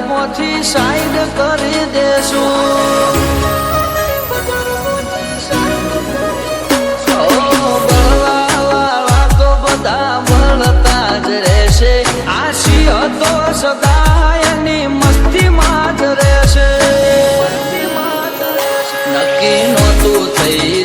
બજારમાંથી સાઈડ કરી દેશું બળવાવાળા તો બધા બળતા જ રહેશે આશી હતો સદાયની મસ્તીમાં જ રહેશે નક્કી નહોતું થઈ